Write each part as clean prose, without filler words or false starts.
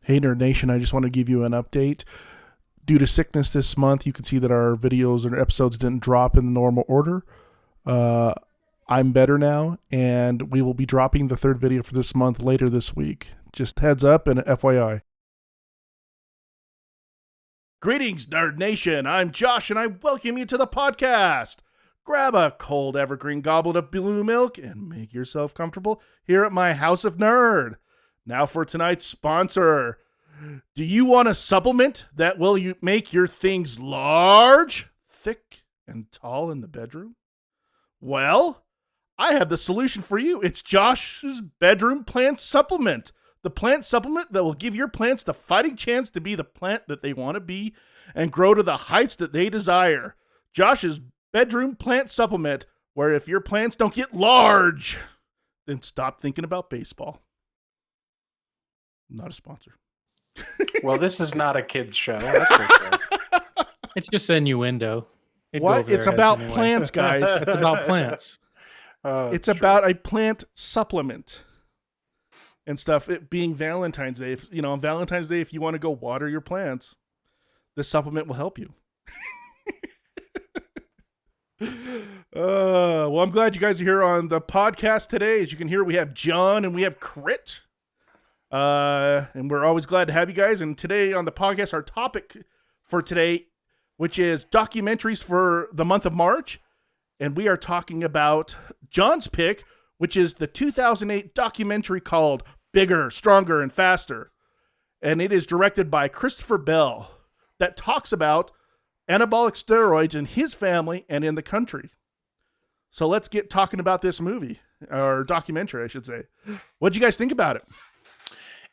Hey Nerd Nation, I just want to give you an update. Due to sickness this month, you can see that our videos and episodes didn't drop in the normal order. Uh, I'm better now, and we will be dropping the third video for this month later this week. Just heads up and FYI. Greetings, Nerd Nation. I'm Josh, and I welcome you to the podcast. Grab a cold evergreen goblet of blue milk and make yourself comfortable here at my House of Nerd. Now for tonight's sponsor. Do you want a supplement that will make your things large, thick, and tall in the bedroom? Well, I have the solution for you. It's Josh's Bedroom Plant Supplement. The plant supplement that will give your plants the fighting chance to be the plant that they want to be and grow to the heights that they desire. Josh's Bedroom Plant Supplement, where if your plants don't get large, then stop thinking about baseball. Not a sponsor. Well, this is not a kid's show. That's for sure. It's just innuendo. What? It's about plants, guys. It's about plants. It's about a plant supplement and stuff. It being Valentine's Day. On Valentine's Day, if you want to go water your plants, this supplement will help you. Well, I'm glad you guys are here on the podcast today. As you can hear, we have John and we have Crit. And we're always glad to have you guys. And today on the podcast, our topic for today, which is documentaries for the month of March. And we are talking about John's pick, which is the 2008 documentary called Bigger, Stronger, and Faster. And it is directed by Christopher Bell that talks about anabolic steroids in his family and in the country. So let's get talking about this movie, or documentary, I should say. What'd you guys think about it?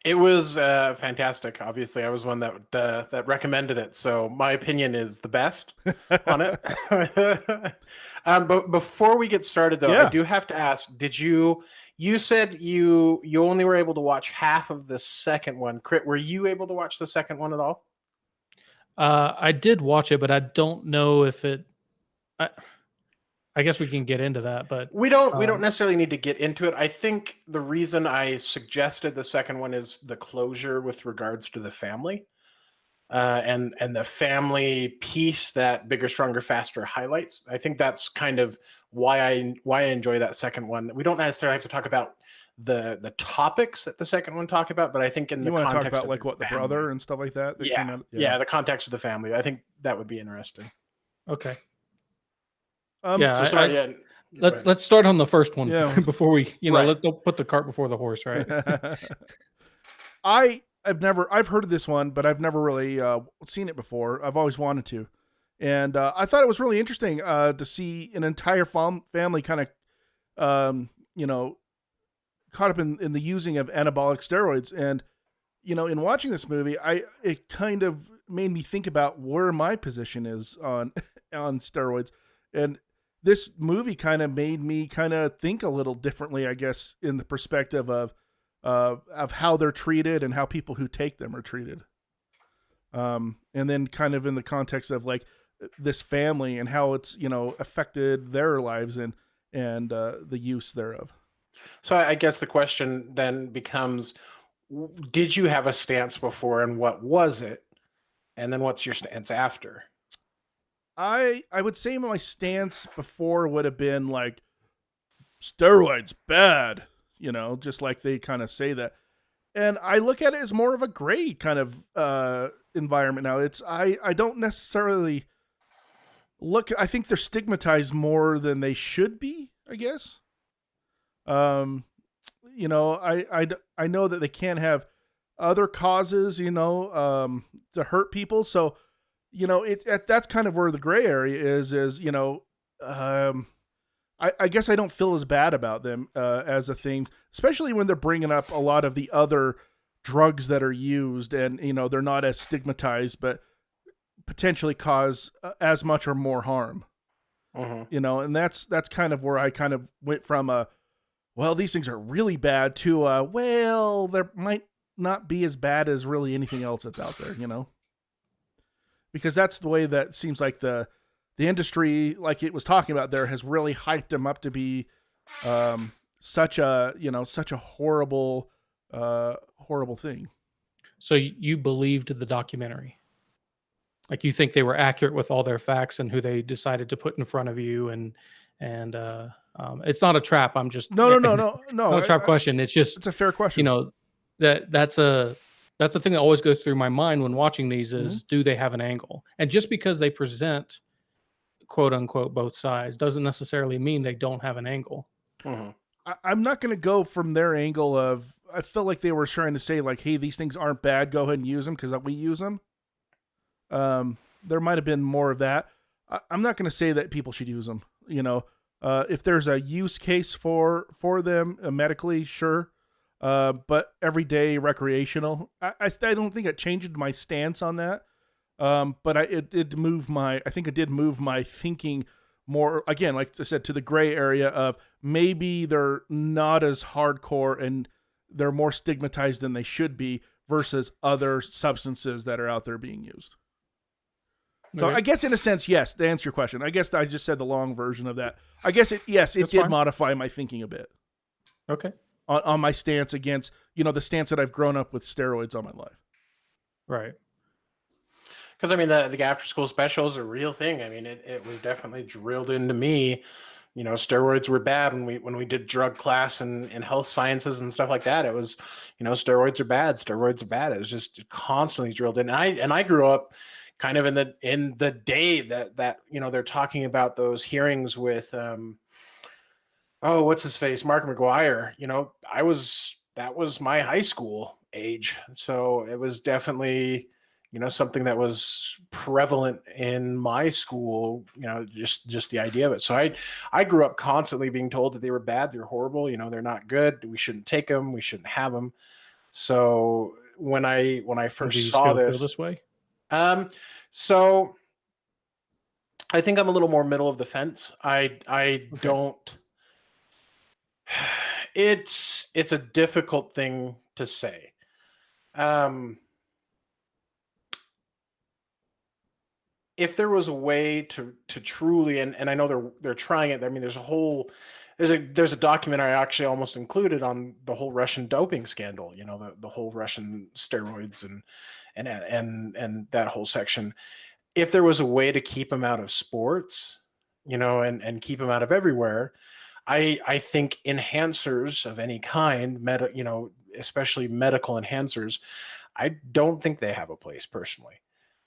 It was fantastic. Obviously, I was one that recommended it, so my opinion is the best on it. But before we get started, though, I do have to ask: did you said you only were able to watch half of the second one? Crit, were you able to watch the second one at all? I did watch it, but I don't know if it. I guess we can get into that, but we don't necessarily need to get into it. I think the reason I suggested the second one is the closure with regards to the family, and the family piece that Bigger, Stronger, Faster highlights. I think that's kind of why I enjoy that second one. We don't necessarily have to talk about the topics that the second one talk about, but I think in the context talk about of like what the brother and stuff like that. Yeah, the context of the family. I think that would be interesting. Okay. Let's start on the first one before we, right. Let's put the cart before the horse, right? I've heard of this one, but I've never really seen it before. I've always wanted to, and I thought it was really interesting to see an entire family kind of, caught up in the using of anabolic steroids, and in watching this movie, it kind of made me think about where my position is on steroids, and this movie kind of made me kind of think a little differently, I guess, in the perspective of how they're treated and how people who take them are treated. And then kind of in the context of like this family and how it's, affected their lives and the use thereof. So I guess the question then becomes, did you have a stance before and what was it? And then what's your stance after? I would say my stance before would have been like steroids bad, just like they kind of say that. And I look at it as more of a gray kind of environment now. I don't necessarily I think they're stigmatized more than they should be, I guess. I know that they can't have other causes, to hurt people. So, that's kind of where the gray area is, I guess I don't feel as bad about them as a thing, especially when they're bringing up a lot of the other drugs that are used and, they're not as stigmatized, but potentially cause as much or more harm, and that's kind of where I kind of went from these things are really bad to, there might not be as bad as really anything else that's out there, because that's the way that seems like the industry, like it was talking about there, has really hyped them up to be such a horrible thing. So you believed the documentary? Like, you think they were accurate with all their facts and who they decided to put in front of you, and it's not a trap. I'm just No, no, no, no, not no. a trap question. It's just, It's a fair you question. know, that's the thing that always goes through my mind when watching these is, do they have an angle? And just because they present quote unquote both sides doesn't necessarily mean they don't have an angle. Mm-hmm. I'm not going to go from their angle of. I felt like they were trying to say like, "Hey, these things aren't bad. Go ahead and use them because we use them." There might have been more of that. I'm not going to say that people should use them. You know, if there's a use case for them medically, sure. But everyday recreational, I don't think it changed my stance on that. But it did move my. I think it did move my thinking more again, like I said, to the gray area of maybe they're not as hardcore and they're more stigmatized than they should be versus other substances that are out there being used. So Okay. I guess in a sense, yes, to answer your question, I guess I just said the long version of that. I guess it That's did fine. modify my thinking a bit Okay. on my stance against, the stance that I've grown up with steroids all my life. Right. Because I mean, the after school special is a real thing. I mean, it was definitely drilled into me. Steroids were bad when we did drug class and health sciences and stuff like that. It was, steroids are bad. Steroids are bad. It was just constantly drilled in. And I grew up kind of in the day that they're talking about those hearings with oh, what's his face, Mark McGuire. That was my high school age, so it was definitely something that was prevalent in my school. Just the idea of it. So I grew up constantly being told that they were bad, they're horrible, they're not good, we shouldn't take them, we shouldn't have them. So when I And do first you saw still feel this, this way? um, so I think I'm a little more middle of the fence. I Okay. don't. It's a difficult thing to say. Um, if there was a way to truly, and I know they're trying it. I mean, there's a documentary I actually almost included on the whole Russian doping scandal. The whole Russian steroids and that whole section. If there was a way to keep them out of sports, and keep them out of everywhere, I think enhancers of any kind, especially medical enhancers, I don't think they have a place personally.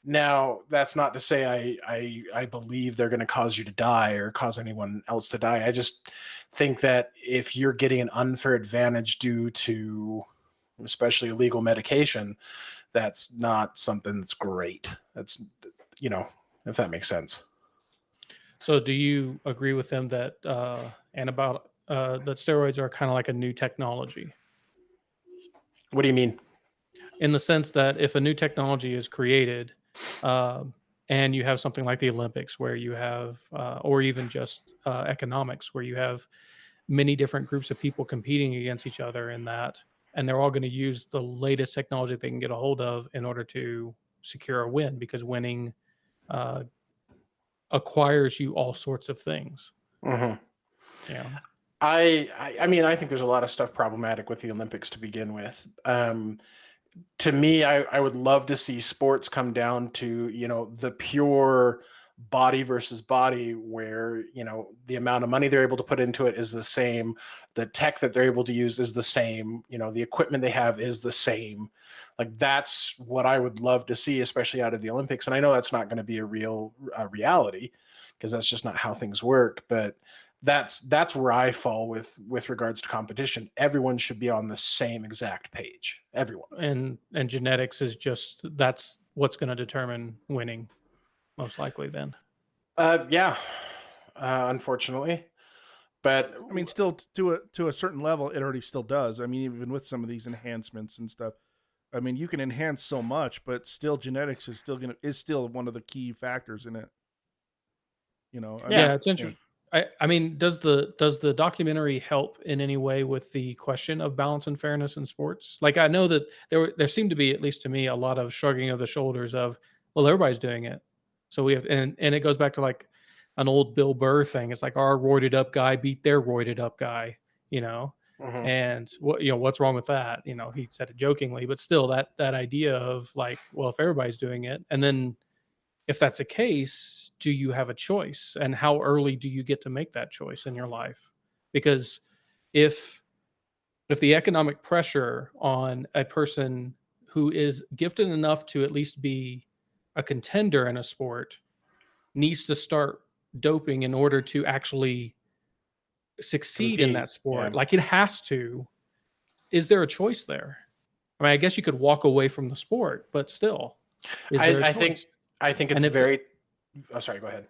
Now, that's not to say I believe they're going to cause you to die or cause anyone else to die. I just think that if you're getting an unfair advantage due to especially illegal medication, that's not something that's great. That's if that makes sense. So do you agree with them that that steroids are kind of like a new technology, What do you mean? in the sense that if a new technology is created, um, and you have something like the Olympics where you have, or even just economics where you have many different groups of people competing against each other in that, and they're all going to use the latest technology they can get a hold of in order to secure a win, because winning uh, acquires you all sorts of things. Mhm. Yeah. I mean, I think there's a lot of stuff problematic with the Olympics to begin with. To me, I would love to see sports come down to, the pure body versus body, where, the amount of money they're able to put into it is the same. The tech that they're able to use is the same. The equipment they have is the same. Like, that's what I would love to see, especially out of the Olympics. And I know that's not going to be a real reality, because that's just not how things work. But that's where I fall with regards to competition. Everyone should be on the same exact page. Everyone. And genetics is just, that's what's going to determine winning, most likely then. Yeah, unfortunately, but I mean, still to a certain level, it already still does. I mean, even with some of these enhancements and stuff. I mean, you can enhance so much, but still, genetics is still one of the key factors in it. I yeah, Yeah, it's yeah. interesting. I mean, does the documentary help in any way with the question of balance and fairness in sports? Like, I know that there seemed to be, at least to me, a lot of shrugging of the shoulders of, well, everybody's doing it, so we have, and it goes back to like an old Bill Burr thing. It's like our roided up guy beat their roided up guy, you know. Mhm. And what's wrong with that? He said it jokingly, but still that idea of like, well, if everybody's doing it, and then if that's the case, do you have a choice? And how early do you get to make that choice in your life? Because if the economic pressure on a person who is gifted enough to at least be a contender in a sport needs to start doping in order to actually succeed in that Compete. Yeah. sport, like it has to, is there a choice there? I mean, I guess you could walk away from the sport, but still, is there a I think choice? I think it's And if very. Oh, sorry. Go ahead.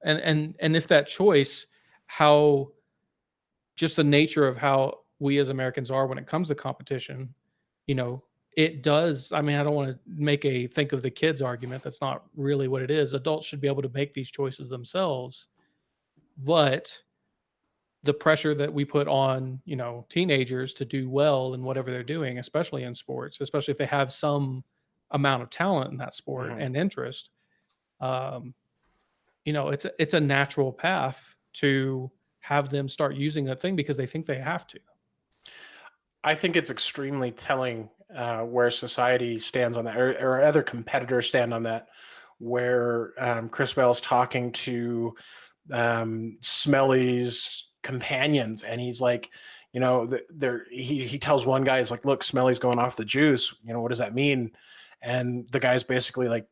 and if that choice, how just the nature of how we as Americans are when it comes to competition, you know, it does. I mean, I don't want to make a think of the kids argument. That's not really what it is. Adults should be able to make these choices themselves, but the pressure that we put on, teenagers to do well in whatever they're doing, especially in sports, especially if they have some amount of talent in that sport Mhm. and interest, um, it's a natural path to have them start using that thing because they think they have to. I think it's extremely telling where society stands on that, or other competitors stand on that. Where Chris Bell's talking to Smelly's companions, and he's like, he tells one guy, he's like, "Look, Smelly's going off the juice. What does that mean?" And the guy's basically like,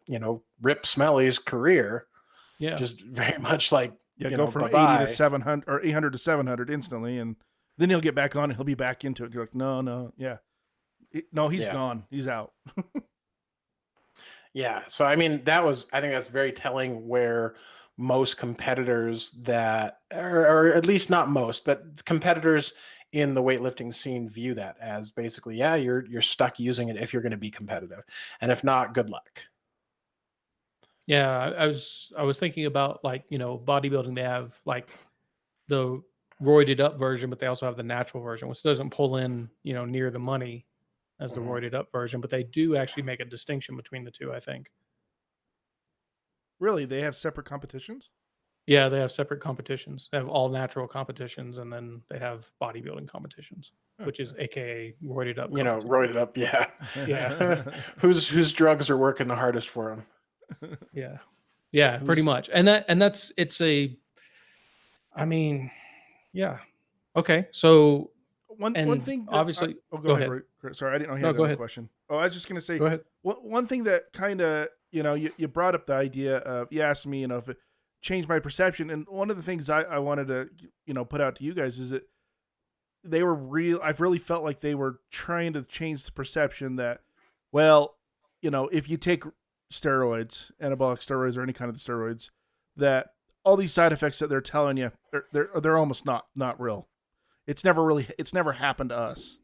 rip Smelly's career, Yeah. just very much like, Yeah, go from bye 80 to bye. 700 or 800 to 700 instantly, and then he'll get back on and he'll be back into it. You're like, no, no, yeah. No, he's Yeah. gone. He's out. Yeah. So I mean, I think that's very telling where most competitors or at least not most, but competitors in the weightlifting scene view that as basically, yeah, you're stuck using it if you're going to be competitive, and if not, good luck. Yeah. I was thinking about, like, bodybuilding, they have like the roided up version, but they also have the natural version, which doesn't pull in, near the money as the Mhm. roided up version, but they do actually make a distinction between the two, I think. Really, they have separate competitions? Yeah, they have separate competitions. They have all natural competitions, and then they have bodybuilding competitions, which is AKA roided up competition. Roided up, yeah. Yeah. Whose drugs are working the hardest for him? Yeah. Yeah, pretty Who's much. And it's a, I mean, yeah. Okay. So, one and thing that obviously, go go ahead, ahead. Chris. Sorry, I didn't know you No, had go another ahead. question. Oh, I was just gonna say Go ahead. one thing that kind of you brought up the idea of, you asked me if it changed my perception, and one of the things I wanted to put out to you guys is that they were real. I've really felt like they were trying to change the perception that, well, if you take steroids, anabolic steroids, or any kind of steroids, that all these side effects that they're telling you, they're almost not real. It's never happened to us.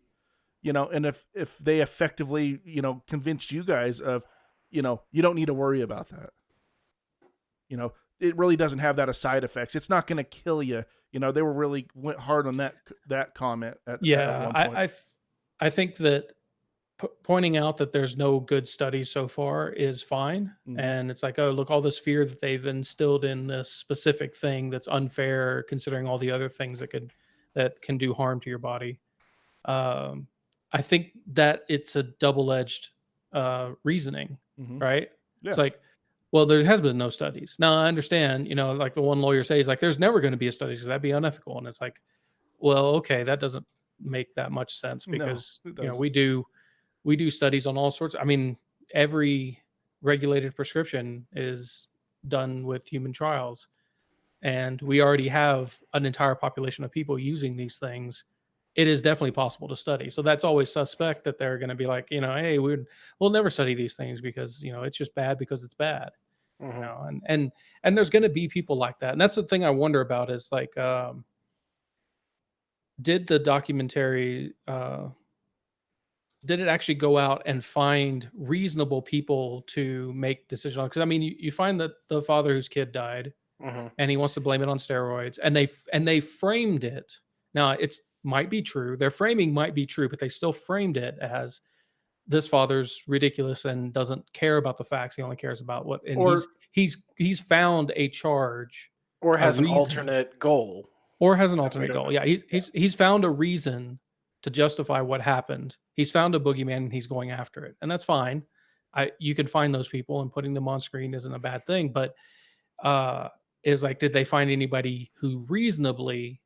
And if they effectively, convinced you guys of, you don't need to worry about that. It really doesn't have that as side effects. It's not going to kill you. They were really went hard on that comment at Yeah, one point. I think that pointing out that there's no good studies so far is fine. Mhm. And it's like, oh, look, all this fear that they've instilled in this specific thing that's unfair, considering all the other things that can do harm to your body. Um, I think that it's a double-edged reasoning, Mhm. right? Yeah. It's like, well, there has been no studies. Now I understand, like the one lawyer says, like, there's never going to be a study because that'd be unethical. And it's like, well, okay, that doesn't make that much sense No, because it doesn't. we do studies on all sorts. I mean, every regulated prescription is done with human trials, and we already have an entire population of people using these things. It is definitely possible to study. So that's always suspect that they're going to be like, hey, we'll never study these things because it's just bad because it's bad. Mhm. And there's going to be people like that, and that's the thing I wonder about is like, did the documentary did it actually go out and find reasonable people to make decisions on? Because I mean, you find that the father whose kid died, Mhm. and he wants to blame it on steroids, and they framed it. Now it's might be true. Their framing might be true, but they still framed it as this father's ridiculous and doesn't care about the facts. He only cares about what, and or he's found a charge, or a has an reason, alternate goal. or has an We alternate don't goal. know. Yeah, Yeah. he's found a reason to justify what happened. He's found a boogeyman and he's going after it, and that's fine. You can find those people, and putting them on screen isn't a bad thing. But uh, is like, did they find anybody who reasonably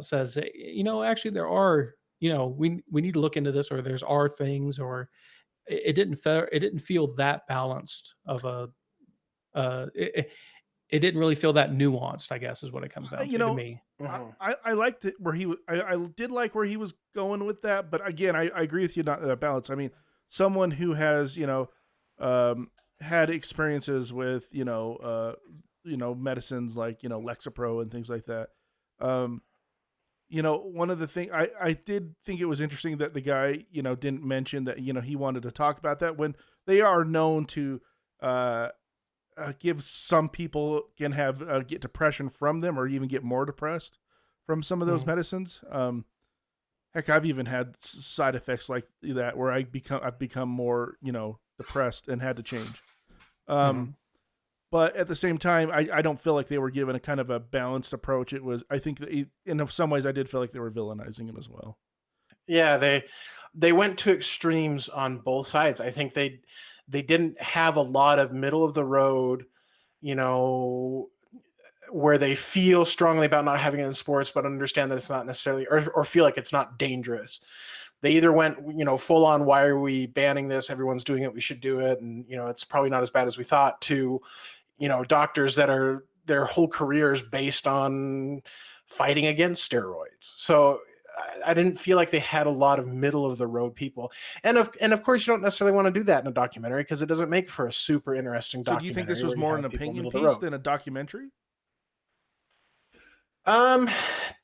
says, "Hey, actually there are, we need to look into this, or there's are things, or it didn't feel that balanced of a it didn't really feel that nuanced, I guess, is what it comes down You to know, me. Mhm. I liked it where he was. I did like where he was going with that, but again, I agree with you not that balance. I mean, someone who has um, had experiences with medicines like Lexapro and things like that. Um, one of the things I did think it was interesting that the guy didn't mention that he wanted to talk about that when they are known to uh, give some people can have get depression from them or even get more depressed from some of those Mhm, medicines. Heck, I've even had side effects like that where I've become more depressed and had to change. Um, mhm. but at the same time, I don't feel like they were given a kind of a balanced approach. It was I think that in some ways I did feel like they were villainizing him as well. Yeah, they went to extremes on both sides. I think they didn't have a lot of middle of the road, you know, where they feel strongly about not having it in sports, but understand that it's not necessarily, or feel like it's not dangerous. They either went, full on, why are we banning this? Everyone's doing it. We should do it. And, it's probably not as bad as we thought, to, doctors that are their whole careers based on fighting against steroids. So I didn't feel like they had a lot of middle of the road people. And of course you don't necessarily want to do that in a documentary because it doesn't make for a super interesting So do you think this documentary was where you more an have people opinion middle of the piece road. than a documentary? Um,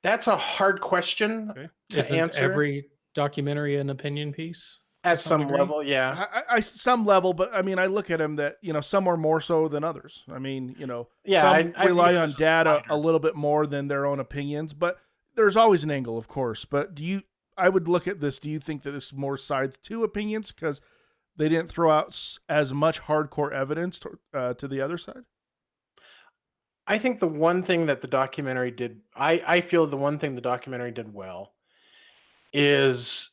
that's a hard question Okay. to Isn't answer. every documentary an opinion piece to At some some degree? level, yeah. Some level, but I mean, I look at him that some are more so than others. I mean, Yeah, some I view rely it on as a data a wider. little bit more than their own opinions, but there's always an angle, of course. But I would look at this. Do you think that there's more sides to opinions because they didn't throw out as much hardcore evidence to the other side? I think the one thing that the documentary did, I feel the one thing the documentary did well is,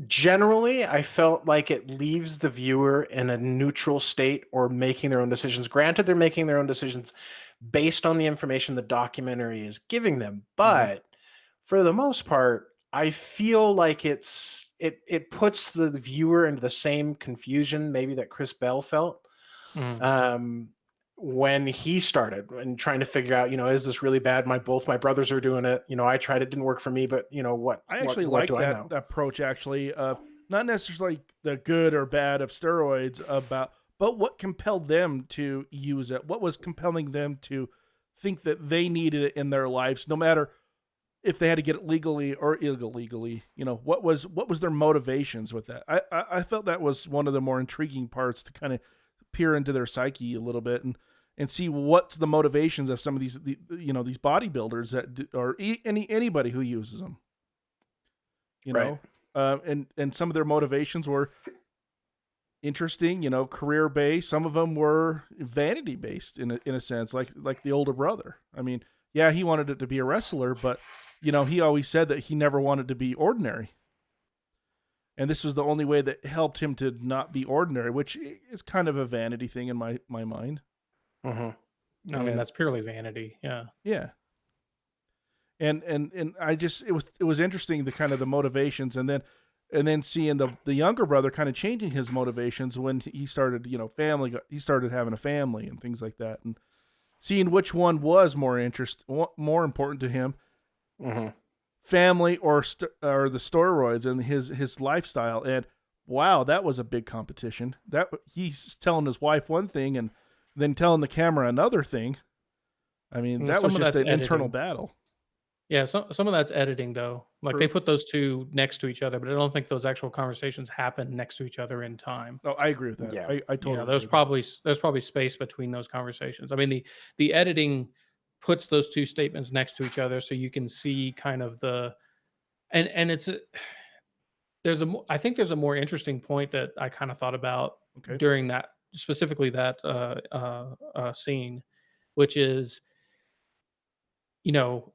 generally, I felt like it leaves the viewer in a neutral state or making their own decisions. Granted, they're making their own decisions based on the information the documentary is giving them, Mm-hmm. but for the most part, I feel like it puts the viewer into the same confusion maybe that Chris Bell felt, Mhm. um, when he started and trying to figure out, is this really bad? Both my brothers are doing it. I tried it, didn't work for me, but what I what actually what like do I that know? approach actually of not necessarily the good or bad of steroids but what compelled them to use it. What was compelling them to think that they needed it in their lives, no matter if they had to get it legally or illegally. What was their motivations with that? I felt that was one of the more intriguing parts to kind of peer into their psyche a little bit and see what's the motivations of some of these bodybuilders or anybody who uses them you Right. know and some of their motivations were interesting, career based. Some of them were vanity based in a sense, like the older brother. I mean, yeah, he wanted it to be a wrestler, but he always said that he never wanted to be ordinary, and this was the only way that helped him to not be ordinary, which is kind of a vanity thing in my mind. Hmm. I mean, And that's purely vanity. Yeah. yeah, and I just it was interesting, the kind of the motivations, and then seeing the younger brother kind of changing his motivations when he started, he started having a family and things like that, and seeing which one was more important to him, Hmm. family or the steroids and his lifestyle. And wow, that was a big competition. That he's telling his wife one thing and then telling the camera another thing. I mean, And that was some of just that's an internal editing. battle. Yeah, some of that's editing though. Like they True. put those 2 next to each other, but I don't think those actual conversations happen next to each other in time. No, I agree with that. Yeah. I totally agree with that. There's probably space between those conversations. I mean, the editing puts those 2 statements next to each other so you can see kind of and it's a I think there's a more interesting point that I kind of thought about Okay. during that, specifically that scene, which is, you know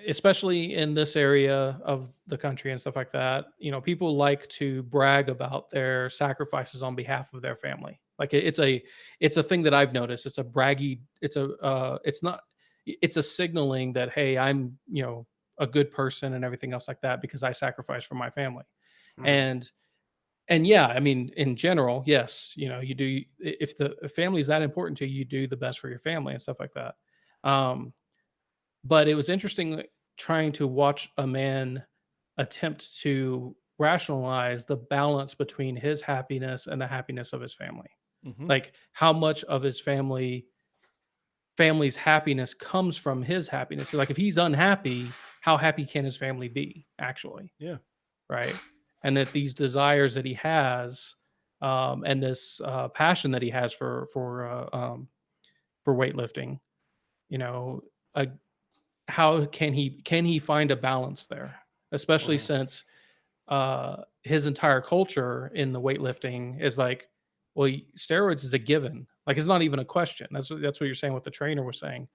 especially in this area of the country and stuff like that, people like to brag about their sacrifices on behalf of their family. Like it's a thing that I've noticed. It's a braggy. It's not. It's a signaling that, hey, I'm a good person and everything else like that because I sacrificed for my family. Mhm. And yeah, I mean, in general, yes, you do. If the family is that important to you, you do the best for your family and stuff like that. Um, but it was interesting trying to watch a man attempt to rationalize the balance between his happiness and the happiness of his family. Hmm. Like how much of his family's happiness comes from his happiness. So like if he's unhappy, how happy can his family be actually? Yeah. Right. And that these desires that he has, and this passion that he has for weightlifting, you know, uh, how can he find a balance there, especially Mhm. since his entire culture in the weightlifting is like, well, steroids is a given. Like it's not even a question. That's what you're saying. What the trainer was saying.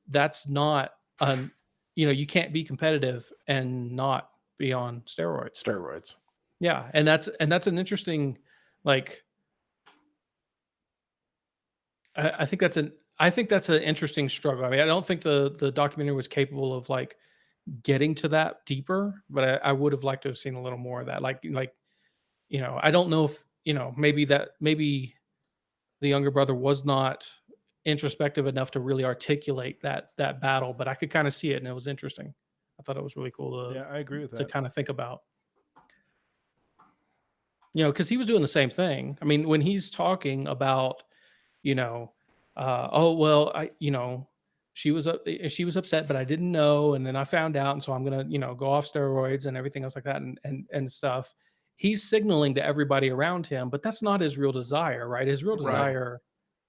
That's not un. You can't be competitive and not be on steroids. Steroids. Yeah, and that's an interesting, like, I think that's an interesting struggle. I mean, I don't think the documentary was capable of like getting to that deeper, but I would have liked to have seen a little more of that. Like I don't know if maybe the younger brother was not introspective enough to really articulate that battle, but I could kind of see it, and it was interesting. I thought it was really cool Yeah, I agree with to that. kind of think about. Because he was doing the same thing. I mean, when he's talking about, you know, oh well, she was upset, but I didn't know, and then I found out, and so I'm gonna, go off steroids and everything else like that, and stuff. He's signaling to everybody around him, but that's not his real desire, right? His real Right. desire,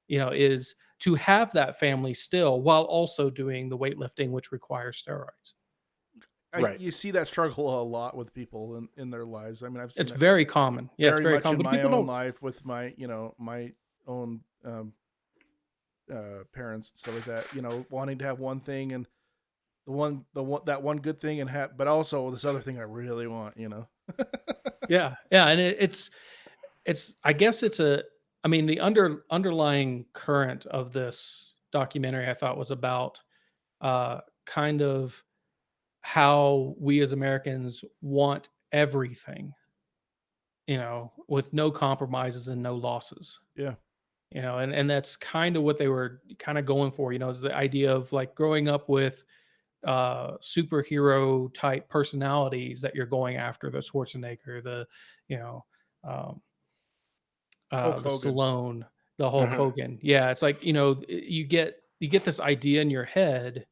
is to have that family still while also doing the weightlifting, which requires steroids. Right. You see that struggle a lot with people in their lives. I mean, I've seen It's it very common. Yeah, it's very very much common, in but my people own don't. life with my, my own parents and stuff like that. Wanting to have one thing and that one good thing and have, but also this other thing I really want. Yeah, yeah, and it's I guess it's a I mean, the underlying current of this documentary I thought was about, kind of how we as Americans want everything, with no compromises and no losses. Yeah. And that's kind of what they were kind of going for, is the idea of like growing up with superhero type personalities that you're going after, the Schwarzenegger, you know, um, Hulk the Hogan. Stallone, the Hulk Mhm. Hogan. Yeah, it's like, you get this idea in your head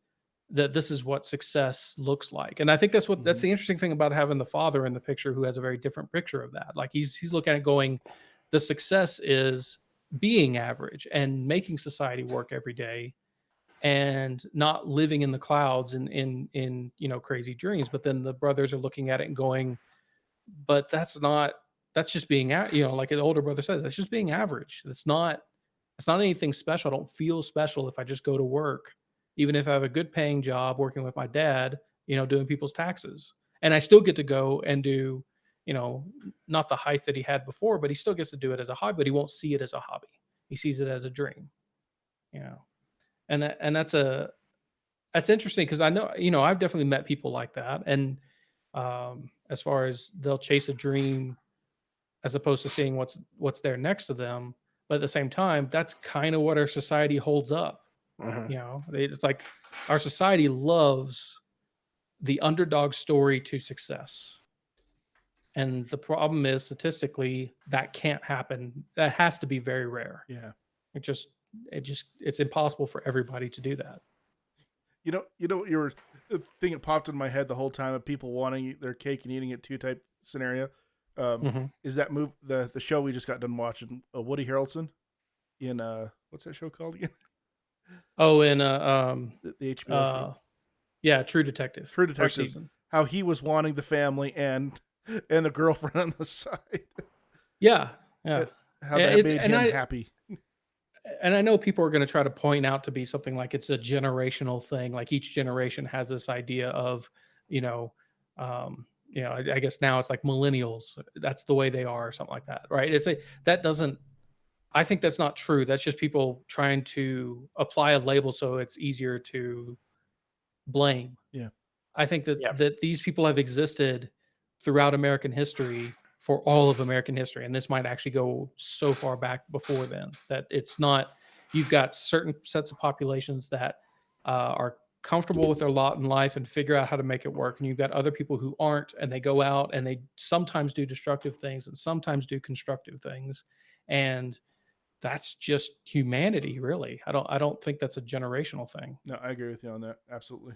that this is what success looks like. And I think that's Hmm. the interesting thing about having the father in the picture who has a very different picture of that. Like he's looking at it going, the success is being average and making society work every day and not living in the clouds and in crazy dreams. But then the brothers are looking at it and going, but that's just being like the older brother says, that's just being average. It's not anything special. I don't feel special if I just go to work, even if I have a good paying job working with my dad, doing people's taxes, and I still get to go and do, not the height that he had before, but he still gets to do it as a hobby, but he won't see it as a hobby. He sees it as a dream, you know and that's interesting because I know, I've definitely met people like that. And as far as they'll chase a dream as opposed to seeing what's there next to them. But at the same time, that's kind of what our society holds up. Mhm. It's like our society loves the underdog story to success. And the problem is statistically that can't happen. That has to be very rare. Yeah. It just it's impossible for everybody to do that. You were the thing that popped in my head the whole time of people wanting their cake and eating it too type scenario. Mhm. Is that move the show we just got done watching? Woody Harrelson in what's that show called again? Oh, and The HBO show, uh, yeah, True Detective, True first Detective. season. How he was wanting the family and the girlfriend on the side. Yeah, yeah. How Yeah, that it's made and him I happy. and I know people are going to try to point out to be something like it's a generational thing. Like each generation has this idea of, you know, I guess now it's like millennials. That's the way they are, or something like that, right? That doesn't. I think that's not true. That's just people trying to apply a label so it's easier to blame. Yeah. I think Yeah. that these people have existed throughout American history for all of American history, and this might actually go so far back before then that it's not. You've got certain sets of populations that are comfortable with their lot in life and figure out how to make it work, and you've got other people who aren't, and they go out and they sometimes do destructive things and sometimes do constructive things, and that's just humanity, really. I don't think that's a generational thing. No, I agree with you on that. Absolutely.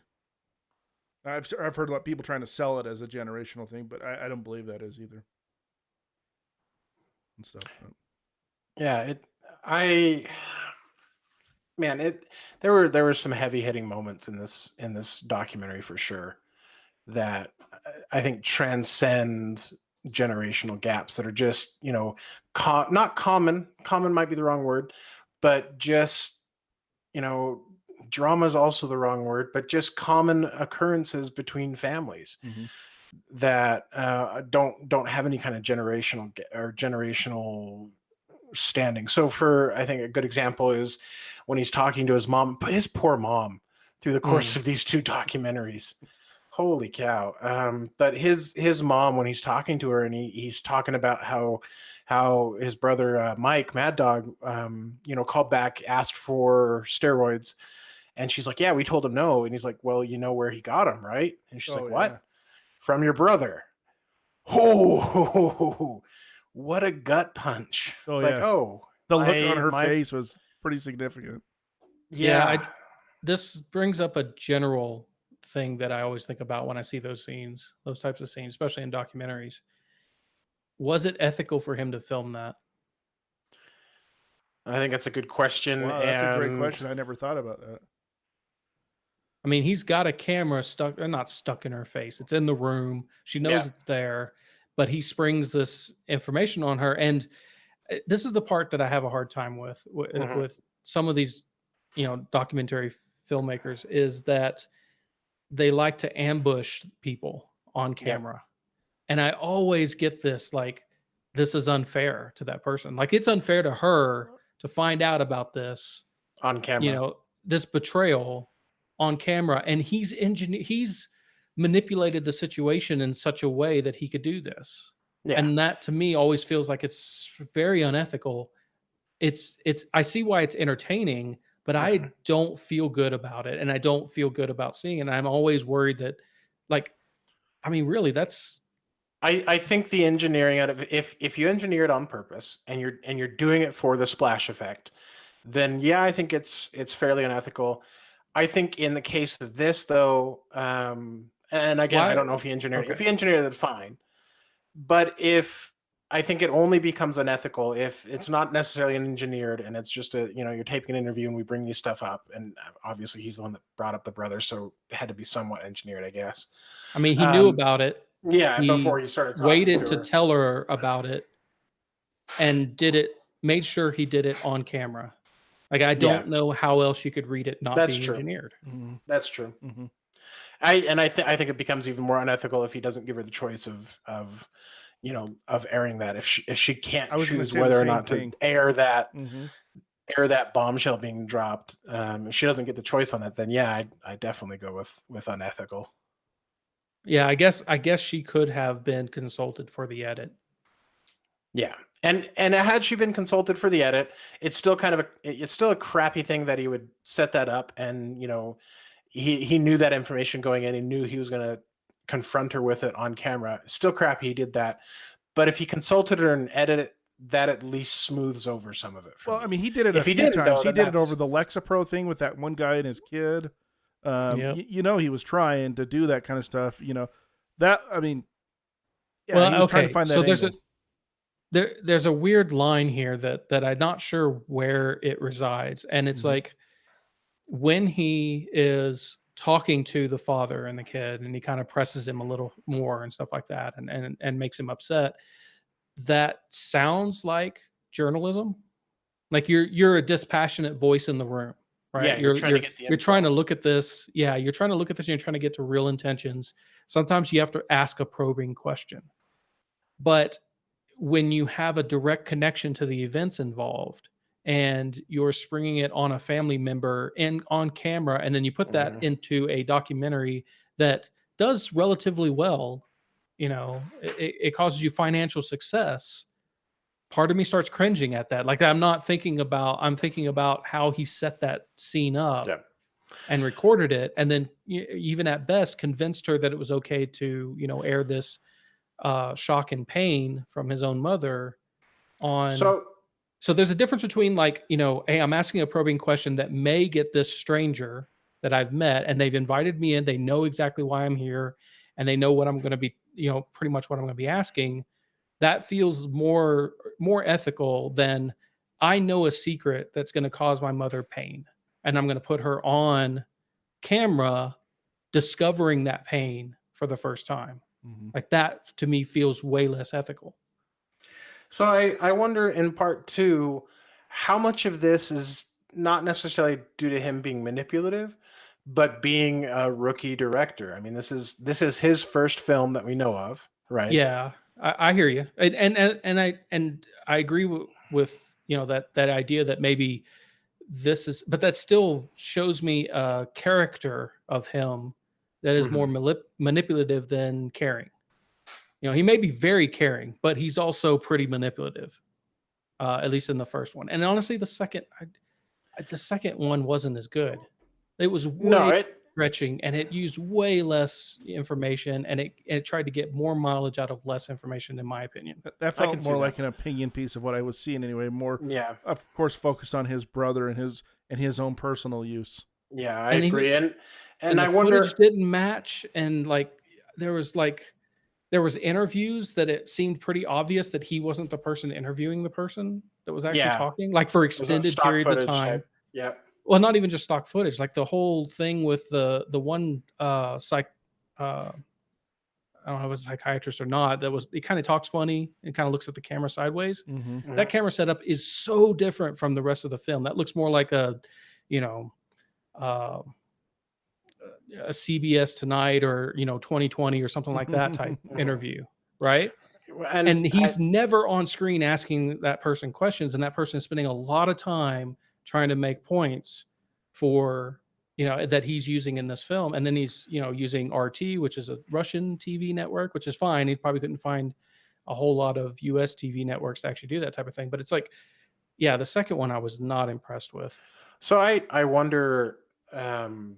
I've heard a lot of people trying to sell it as a generational thing, but I don't believe that is either. And stuff. Yeah, I man, there were some heavy hitting moments in this documentary for sure that I think transcend generational gaps that are just, not common. Common might be the wrong word, but just, you know, drama is also the wrong word, but just common occurrences between families Mhm. that don't have any kind of generational standing. So for I think a good example is when he's talking to his mom, his poor mom, through the course Mm. of these two documentaries. Holy cow! But his mom, when he's talking to her, and he's talking about how his brother Mike Mad Dog, called back, asked for steroids, and she's like, "Yeah, we told him no," and he's like, "Well, you know where he got them, right?" And she's Oh like, yeah. "What? From your brother?" Oh, what a gut punch! Oh It's like, yeah. oh, The look on her my face was pretty significant. Yeah, yeah. this brings up a general thing that I always think about when I see those scenes, those types of scenes, especially in documentaries. Was it ethical for him to film that? I think that's a good question, Wow, that's a great and question. I never thought about that. I mean, he's got a camera stuck, not stuck in her face. It's in the room. She knows yeah, it's there, but he springs this information on her. And this is the part that I have a hard time mhm, with some of these, documentary filmmakers is that they like to ambush people on yeah, camera. And I always get this like, this is unfair to that person. Like, it's unfair to her to find out about this, on camera. this betrayal on camera. And he's manipulated the situation in such a way that he could do this. Yeah. And that to me always feels like it's very unethical. I see why it's entertaining, but Mhm. I don't feel good about it. And I don't feel good about seeing it. And I'm always worried that, like, I mean, really, that's I think the engineering out of if you engineer it on purpose and you're doing it for the splash effect, then yeah, I think it's fairly unethical. I think in the case of this though, and again, I why. don't know if he engineered Okay. if he engineered it fine, but if I think it only becomes unethical if it's not necessarily engineered and it's just you're taping an interview and we bring these stuff up and obviously he's the one that brought up the brother, so it had to be somewhat engineered, I guess. I mean, he knew Um, about it. yeah, before He he started talking to waited to her. tell her about it and made sure he did it on camera. Like, I Yeah, don't know how else you could read it not that's being true. engineered. Mhm. That's true. Mhm. I think it becomes even more unethical if he doesn't give her the choice of airing that if she can't I was going to choose say the whether or same not to thing. air Mhm. that bombshell being dropped. If she doesn't get the choice on that, then yeah, I definitely go with unethical. Yeah, I guess she could have been consulted for the edit. Yeah, and had she been consulted for the edit, it's still a crappy thing that he would set that up, and he knew that information going in. He knew he was going to confront her with it on camera. Still crappy he did that. But if he consulted her and edited it, that at least smooths over some of it for Well, I me. mean, he did it a If he few didn't, times. though, He then did it over that's the Lexapro thing with that one guy and his kid. Yep. He was trying to do that kind of stuff. That I mean, yeah, he Well, was trying to okay. find So that angle. there's a weird line here that I'm not sure where it resides. And it's Mhm. like when he is talking to the father and the kid and he kind of presses him a little more and stuff like that and makes him upset, that sounds like journalism. Like you're a dispassionate voice in the room, right? Yeah, you're trying to get the You're trying info. to look at this. Yeah, you're trying to look at this and you're trying to get to real intentions. Sometimes you have to ask a probing question. But when you have a direct connection to the events involved and you're springing it on a family member and on camera, and then you put that Mhm. into a documentary that does relatively well, it causes you financial success. Part of me starts cringing at that. Like I'm thinking about how he set that scene up Yeah. and recorded it, and then even at best convinced her that it was okay to air this shock and pain from his own mother on. So So there's a difference between, like, hey, I'm asking a probing question that may get this stranger that I've met and they've invited me in, they know exactly why I'm here, and they know what I'm going to be, pretty much what I'm going to be asking. That feels more ethical than, I know a secret that's going to cause my mother pain and I'm going to put her on camera discovering that pain for the first time. Mm-hmm. Like, that to me feels way less ethical. So I wonder in part two, how much of this is not necessarily due to him being manipulative, but being a rookie director. I mean, this is his first film that we know of, right? Yeah, I hear you, and I agree with that idea that maybe this is, but that still shows me a character of him that is more Hmm. manipulative than caring. He may be very caring, but he's also pretty manipulative. At least in the first one, and honestly, the second one wasn't as good. It was No, way it stretching, and it used way less information, and it tried to get more mileage out of less information, in my opinion. That I felt can see more that. like an opinion piece of what I was seeing anyway. More, Yeah, of course, focused on his brother and his own personal use. yeah, I And he agree. And and the I footage wonder. didn't match, and there was like there was interviews that it seemed pretty obvious that he wasn't the person interviewing the person that was actually Yeah, talking, like, for it was a extended stock periods of footage time. type. Yeah. Well, not even just stock footage, like the whole thing with the one uh I don't know if it's a psychiatrist or not, that was, he kind of talks funny and kind of looks at the camera sideways. Mm-hmm. That Mhm. camera setup is so different from the rest of the film. That looks more like you know, uh, a CBS Tonight or 2020 or something like that type Mhm. interview, right? And And he's never on screen asking that person questions, and that person is spending a lot of time trying to make points for that he's using in this film, and then he's using RT, which is a Russian TV network, which is fine. He probably couldn't find a whole lot of US TV networks to actually do that type of thing, but it's like, yeah, the second one I was not impressed with. so I wonder, um,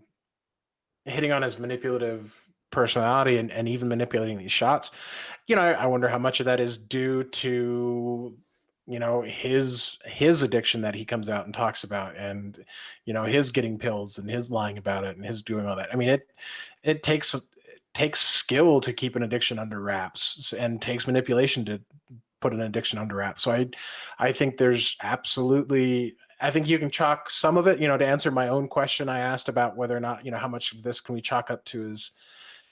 hitting on his manipulative personality and even manipulating these shots. I wonder how much of that is due to his addiction that he comes out and talks about, and his getting pills and his lying about it and his doing all that. I mean, it takes skill to keep an addiction under wraps, and takes manipulation to put an addiction under wraps. So I think there's absolutely, I think you can chalk some of it, to answer my own question I asked about whether or not, how much of this can we chalk up to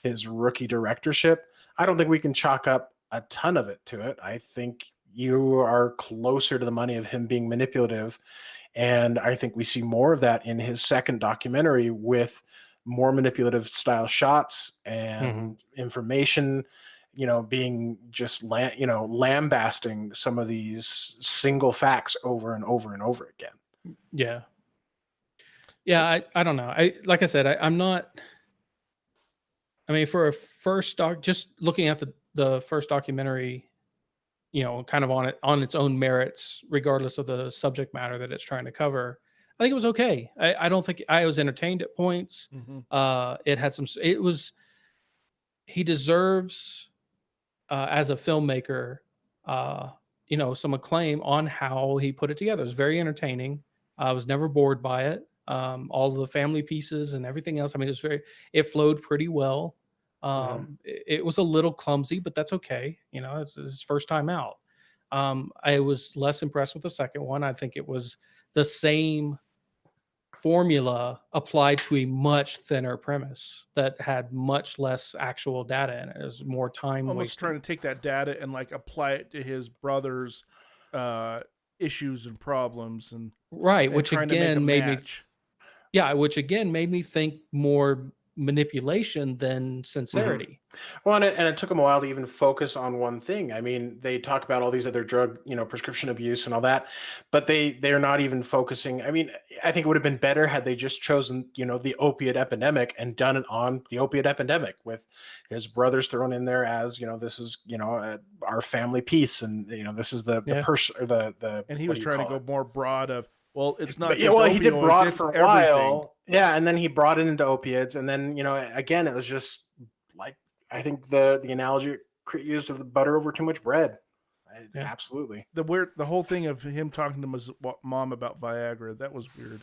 his rookie directorship. I don't think we can chalk up a ton of it to it. I think you are closer to the money of him being manipulative. And I think we see more of that in his second documentary, with more manipulative style shots Mhm. and information, being just lambasting some of these single facts over and over and over again. Yeah. Yeah, I don't know. Like I said, I'm not. I mean, for a first doc, just looking at the first documentary, kind of on its own merits, regardless of the subject matter that it's trying to cover, I think it was okay. I don't think I was entertained at points. Mm-hmm. It had some. It was He deserves, as a filmmaker, uh, some acclaim on how he put it together. It was very entertaining. I was never bored by it. All of the family pieces and everything else. I mean, it flowed pretty well. Mhm. It was a little clumsy, but that's okay. It's his first time out. I was less impressed with the second one. I think it was the same formula applied to a much thinner premise that had much less actual data in it. It was more time Almost trying wasting. to take that data and like apply it to his brother's uh, issues and problems and Right, which trying to make a again made me match. which again made me think more manipulation than sincerity. Well, and it took them a while to even focus on one thing. I mean, they talk about all these other drug, prescription abuse and all that, but they're not even focusing. I mean, I think it would have been better had they just chosen, the opiate epidemic and done it on the opiate epidemic with his brothers thrown in there as, this is, our family piece, and this is the Yeah. person or the And he what was do you trying to call go it? more broad of, well, it's not But yeah, just well, he did opioids, broad it's for a everything. while. Yeah, and then he brought it into opiates, and then again, it was just like, I think the analogy used of the butter over too much bread. Yeah. Absolutely. The whole thing of him talking to his mom about Viagra, that was weird.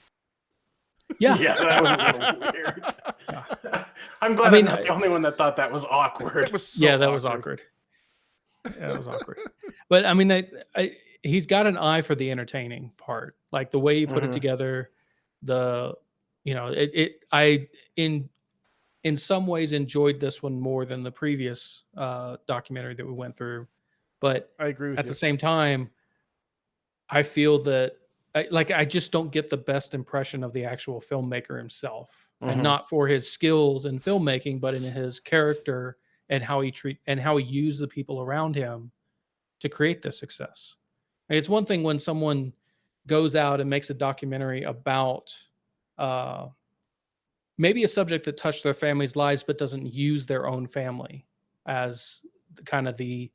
Yeah. Yeah, that was a little weird. I'm glad I'm not the only one that thought that was awkward. It was so that was awkward. Yeah, it was awkward. But I mean, he's got an eye for the entertaining part, like the way he put it together. I in some ways enjoyed this one more than the previous documentary that we went through, but I agree with at you. the same time, I feel that I just don't get the best impression of the actual filmmaker himself, and not for his skills in filmmaking, but in his character and how he used the people around him to create this success. It's one thing when someone goes out and makes a documentary about maybe a subject that touched their family's lives, but doesn't use their own family as kind of the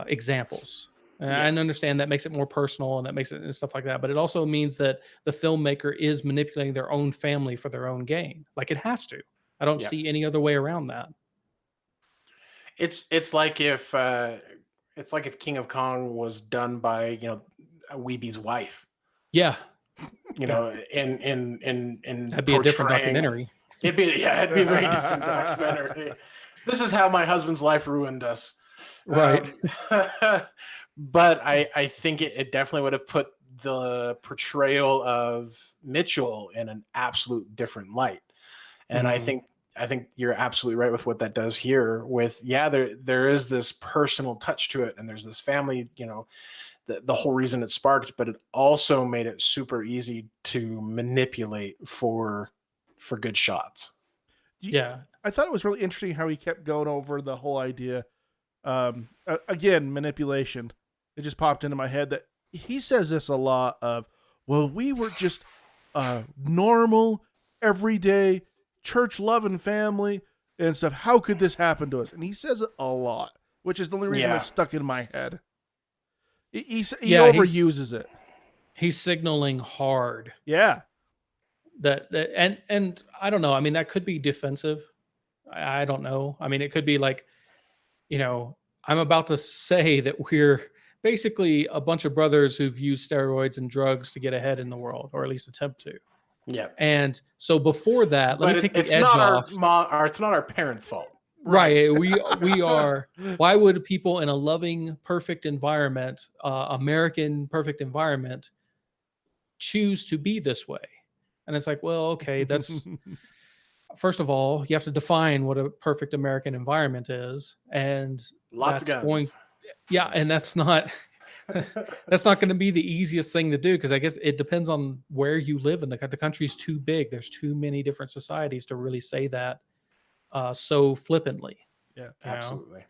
examples. And I understand that makes it more personal and that makes it and stuff like that. But it also means that the filmmaker is manipulating their own family for their own gain. Like it has to. I don't see any other way around that. It's like if King of Kong was done by a Weeby's wife. Yeah. In that'd be a different documentary. It'd be a very different documentary. This is how my husband's life ruined us. Right. But I think it definitely would have put the portrayal of Mitchell in an absolute different light. And I think you're absolutely right with what that does here with, there is this personal touch to it, and there's this family, the whole reason it sparked, but it also made it super easy to manipulate for good shots. I thought it was really interesting how he kept going over the whole idea. Again, manipulation. It just popped into my head that he says this a lot of, well, we were just a normal, everyday, church-loving family and stuff. How could this happen to us? And he says it a lot, which is the only reason it's stuck in my head. He overuses it. He's signaling hard. Yeah. And I don't know. I mean, that could be defensive. I don't know. I mean, it could be like, I'm about to say that we're basically a bunch of brothers who've used steroids and drugs to get ahead in the world, or at least attempt to. Yeah. And so before that, let me take the edge off. It's not our parents' fault. Right. We are. Why would people in a loving, perfect environment, American perfect environment, choose to be this way? And it's like, well, okay, that's first of all, you have to define what a perfect American environment is, and lots of guns. And that's not going to be the easiest thing to do, because I guess it depends on where you live, and the country's too big. There's too many different societies to really say that so flippantly. Yeah, absolutely.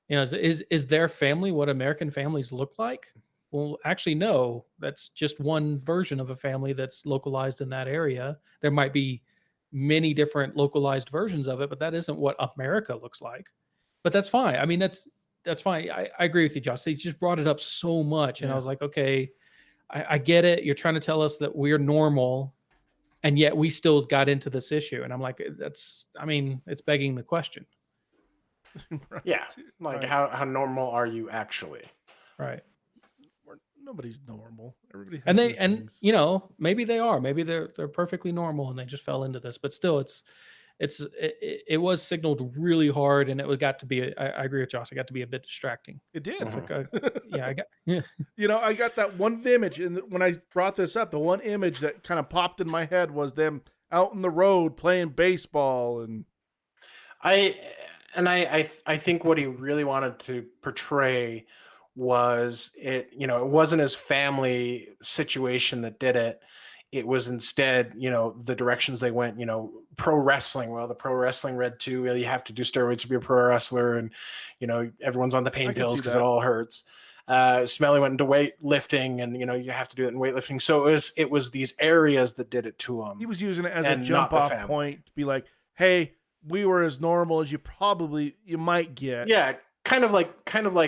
Is their family what American families look like? Well, actually, no. That's just one version of a family that's localized in that area. There might be many different localized versions of it, but that isn't what America looks like. But that's fine. I mean, that's fine. I agree with you, Josh. He just brought it up so much, and I was like, okay, I get it. You're trying to tell us that we're normal, and yet we still got into this issue. And I'm like, it's begging the question. Right. Yeah. Like, how normal are you actually? Right. Nobody's normal. Everybody has things. Maybe they are. Maybe they're perfectly normal and they just fell into this. But still, it was signaled really hard, and it got to be. I agree with Josh. It got to be a bit distracting. It did. I got that one image, and when I brought this up, the one image that kind of popped in my head was them out in the road playing baseball, and I think what he really wanted to portray was it wasn't his family situation that did it. It was instead, the directions they went, pro wrestling. Well, the pro wrestling read too, well, you have to do steroids to be a pro wrestler, and everyone's on the pain I can pills see because that. it all hurts. Smelly went into weightlifting, and you have to do it in weightlifting. So it was these areas that did it to him, He was using it as a and jump not the off family. point to be like, hey, we were as normal as you might get. Yeah, kind of like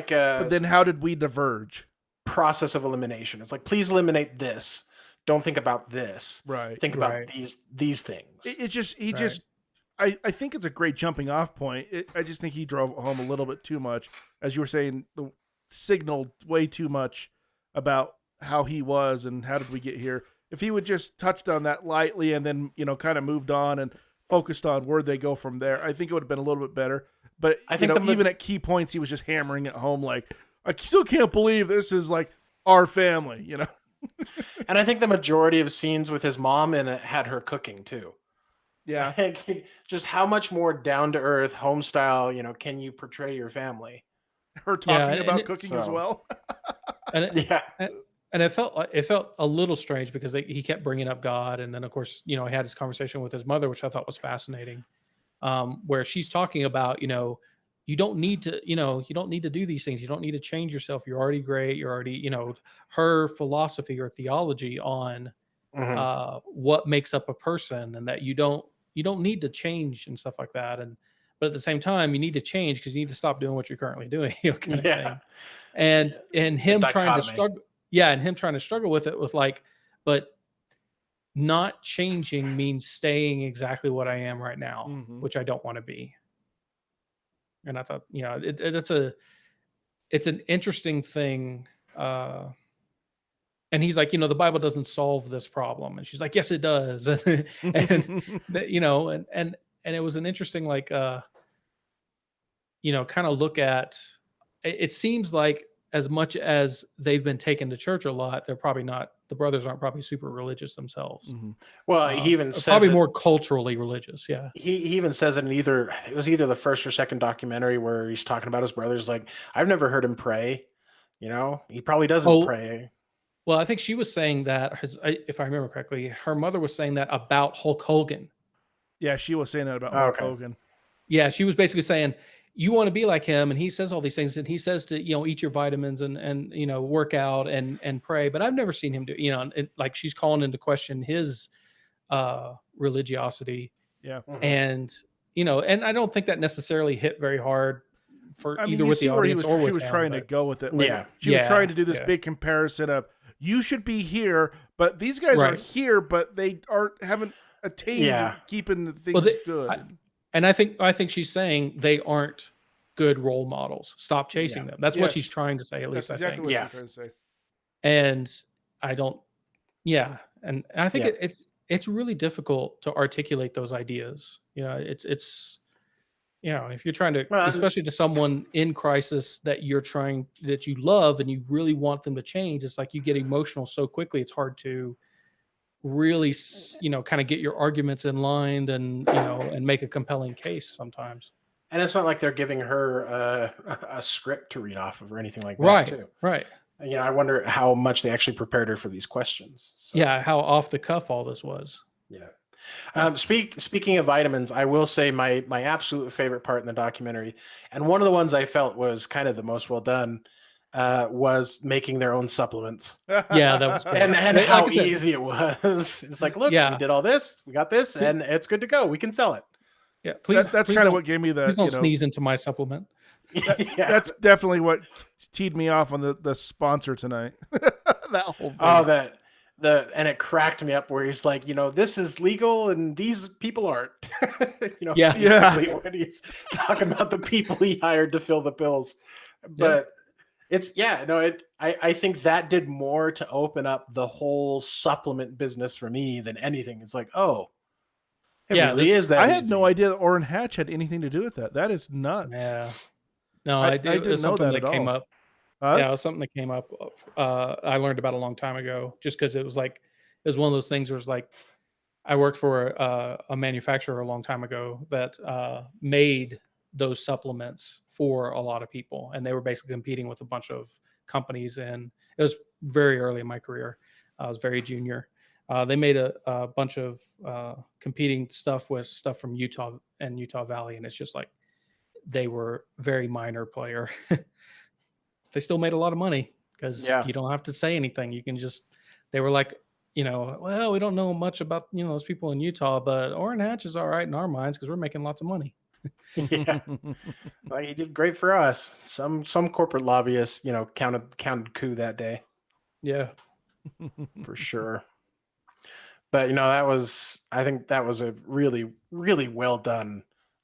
But then how did we diverge? process of elimination. It's like, please eliminate this. Don't think about this. Right. Think about Right. these things. I think it's a great jumping off point. I just think he drove it home a little bit too much. As you were saying, signaled way too much about how he was and how did we get here. If he would just touched on that lightly and then, kind of moved on and focused on where they go from there, I think it would have been a little bit better. But I think even at key points, he was just hammering it home like, I still can't believe this is like our family, And I think the majority of scenes with his mom in it had her cooking too. Yeah. Like, just how much more down to earth, home style, can you portray your family? Her talking about cooking as well. And it, Yeah. and it felt a little strange because he kept bringing up God, and then of course he had his conversation with his mother, which I thought was fascinating, where she's talking about you don't need to do these things, you don't need to change yourself, you're already great, you're already her philosophy or theology on what makes up a person, and that you don't need to change and stuff like that, but at the same time you need to change because you need to stop doing what you're currently doing, kind of thing. And him trying to struggle with it, with like, but not changing means staying exactly what I am right now, which I don't want to be. And I thought, it's an interesting thing. And he's like, the Bible doesn't solve this problem. And she's like, yes, it does. and and it was an interesting, like, kind of look at, it seems like as much as they've been taken to church a lot, the brothers aren't probably super religious themselves. Well, he even says probably more culturally religious. Yeah. He even says it was either the first or second documentary where he's talking about his brothers. Like, I've never heard him pray. He probably doesn't pray. Well, I think she was saying that, if I remember correctly, her mother was saying that about Hulk Hogan. Yeah, she was saying that about Hulk Hogan. Yeah, she was basically saying, you want to be like him, and he says all these things, and he says to eat your vitamins and work out and pray, but I've never seen him do like, she's calling into question his religiosity. Yeah. And and I don't think that necessarily hit very hard for either with the audience or with him. She was trying to go with it. Like, she was trying to do this big comparison of, you should be here, but these guys are here, but they haven't attained keeping the things good. And I think she's saying they aren't good role models. Stop chasing them. That's what she's trying to say, at least. That's exactly what she's trying to say. And I don't. Yeah, and I think it's really difficult to articulate those ideas. It's if you're trying to, especially to someone in crisis that you love and you really want them to change, it's like you get emotional so quickly. It's hard to really kind of get your arguments in line and and make a compelling case sometimes. And it's not like they're giving her a script to read off of or anything like that. Right. I wonder how much they actually prepared her for these questions. So. Yeah, how off the cuff all this was. Yeah. Speaking of vitamins, I will say my absolute favorite part in the documentary, and one of the ones I felt was kind of the most well done, was making their own supplements. Yeah, that was good. And how easy it was. It's like, look, we did all this, we got this, and it's good to go. We can sell it. Yeah, please. That's kind of what gave me the. Please don't sneeze into my supplement. That's definitely what teed me off on the sponsor tonight. That whole thing. Oh, and it cracked me up where he's like, this is legal and these people aren't. Basically when he's talking about the people he hired to fill the pills. But I think that did more to open up the whole supplement business for me than anything. It's like, really is that I easy. had no idea that Orrin Hatch had anything to do with that. That is nuts. Yeah. No, I didn't know that came up. Yeah, it was something that came up. I learned about a long time ago, just because it was one of those things where it's like, I worked for a manufacturer a long time ago that made those supplements for a lot of people, and they were basically competing with a bunch of companies, and it was very early in my career. I was very junior. They made a bunch of competing stuff with stuff from Utah and Utah Valley, and it's just like they were very minor player. They still made a lot of money because Yeah. you don't have to say anything. You can just, they were like, well, we don't know much about, those people in Utah, but Orrin Hatch is all right in our minds because we're making lots of money. Yeah. Well, he did great for us. Some corporate lobbyists, counted coup that day Yeah. for sure. But I think that was a really, really well done.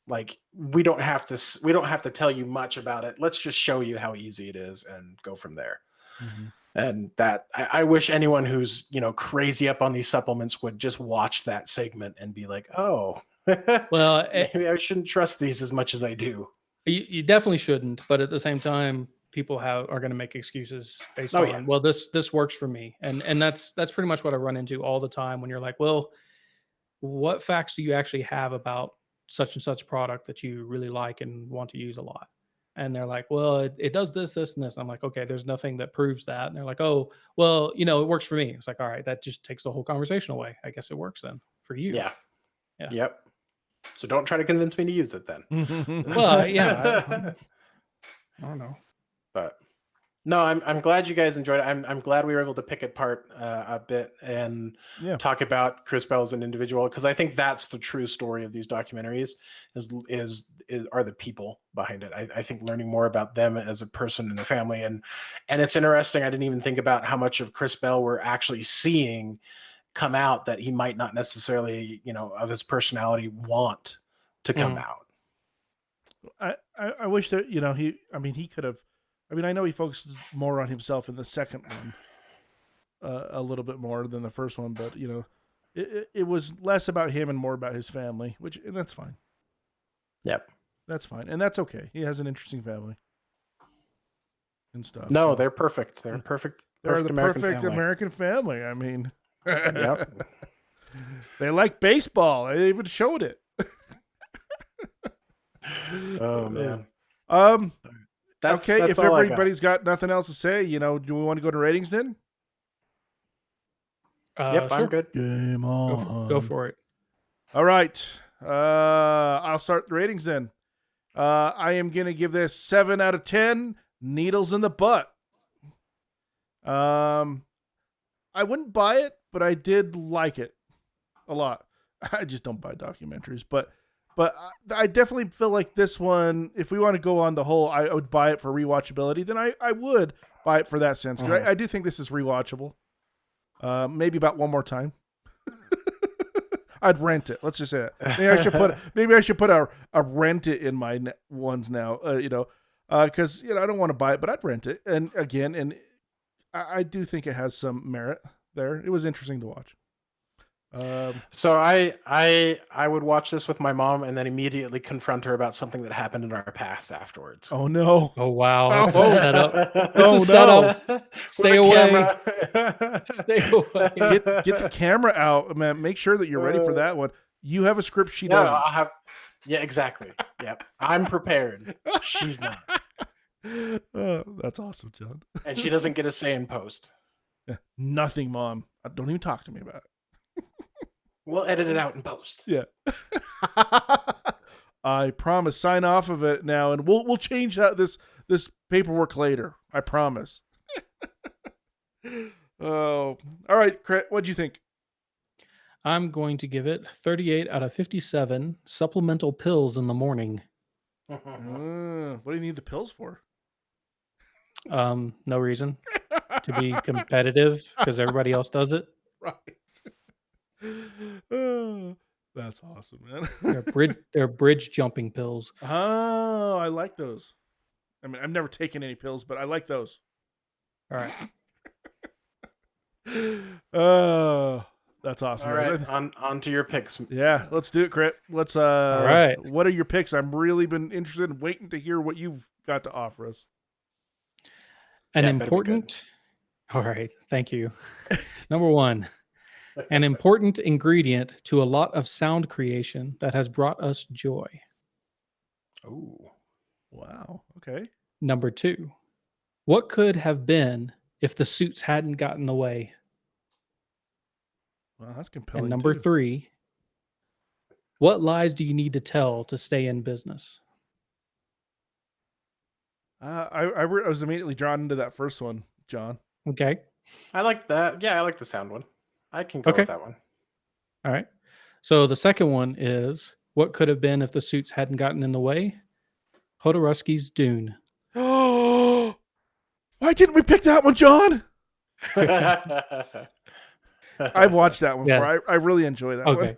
Like we don't have to tell you much about it. Let's just show you how easy it is and go from there. Mm-hmm. And that I wish anyone who's crazy up on these supplements would just watch that segment and be like, oh, well, maybe I shouldn't trust these as much as I do. You definitely shouldn't, but at the same time, people are going to make excuses based on, well, this works for me, and that's pretty much what I run into all the time when you're like, well, what facts do you actually have about such and such product that you really like and want to use a lot? And they're like, well, it does this, this, and this. I'm like, okay, there's nothing that proves that. And they're like, oh, well, it works for me. It's like, all right, that just takes the whole conversation away. I guess it works then for you. Yeah. Yep. So don't try to convince me to use it then. Well, yeah. I don't know. But no, I'm glad you guys enjoyed it. I'm glad we were able to pick it apart a bit and talk about Chris Bell as an individual, because I think that's the true story of these documentaries are the people behind it. I think learning more about them as a person and a family, and it's interesting. I didn't even think about how much of Chris Bell we're actually seeing come out that he might not necessarily, of his personality want to come out. I wish that, he could have, I know he focuses more on himself in the second one, a little bit more than the first one, but it was less about him and more about his family, and that's fine. Yep. That's fine. And that's okay. He has an interesting family and stuff. No, so they're perfect. They're perfect. They're the perfect American family. I mean, yep. They like baseball. They even showed it. Oh man. That's if everybody's got nothing else to say, do we want to go to ratings then? Yep, sure. I'm good. Game on. Go for it. All right. I'll start the ratings then. I am going to give this 7 out of 10 needles in the butt. I wouldn't buy it, but I did like it a lot. I just don't buy documentaries, but I definitely feel like this one, if we want to go on the whole, I would buy it for rewatchability, then I would buy it for that sense. Because I do think this is rewatchable. Maybe about one more time. I'd rent it. Let's just say it. Maybe I should put a rent it in my ones now. Because I don't want to buy it, but I'd rent it. And again, I do think it has some merit there. It was interesting to watch. So I would watch this with my mom and then immediately confront her about something that happened in our past afterwards. Oh no! Oh wow! That's a setup. That's a setup. Stay away. Stay away. Get the camera out, man. Make sure that you're ready for that one. You have a script. She doesn't. I'll have. Yeah, exactly. Yep, I'm prepared. She's not. That's awesome, John. And she doesn't get a say in post. Yeah, nothing, Mom. Don't even talk to me about it. We'll edit it out in post. Yeah. I promise. Sign off of it now, and we'll change out this paperwork later. I promise. Oh, all right, Crit. What'd you think? I'm going to give it 38 out of 57 supplemental pills in the morning. What do you need the pills for? No reason. To be competitive because everybody else does it. Right. Oh, that's awesome, man. They're bridge jumping pills. Oh, I like those. I mean, I've never taken any pills, but I like those. All right. Oh, that's awesome. All right, on to your picks. Yeah, let's do it, Crit. Let's. All right. What are your picks? I'm really been interested in waiting to hear what you've got to offer us. An important. All right. Thank you. Number 1. An important ingredient to a lot of sound creation that has brought us joy. Oh, wow. Okay. Number 2, What could have been if the suits hadn't gotten in the way? Well, that's And compelling number too. 3, what lies do you need to tell to stay in business? I was immediately drawn into that first one, John. Okay. I like that. Yeah, I like the sound one. I can go Okay. with that one. All right. So the second one is what could have been if the suits hadn't gotten in the way? Hodorowski's Dune. Oh, why didn't we pick that one, John? I've watched that one Yeah. before. I really enjoy that Okay.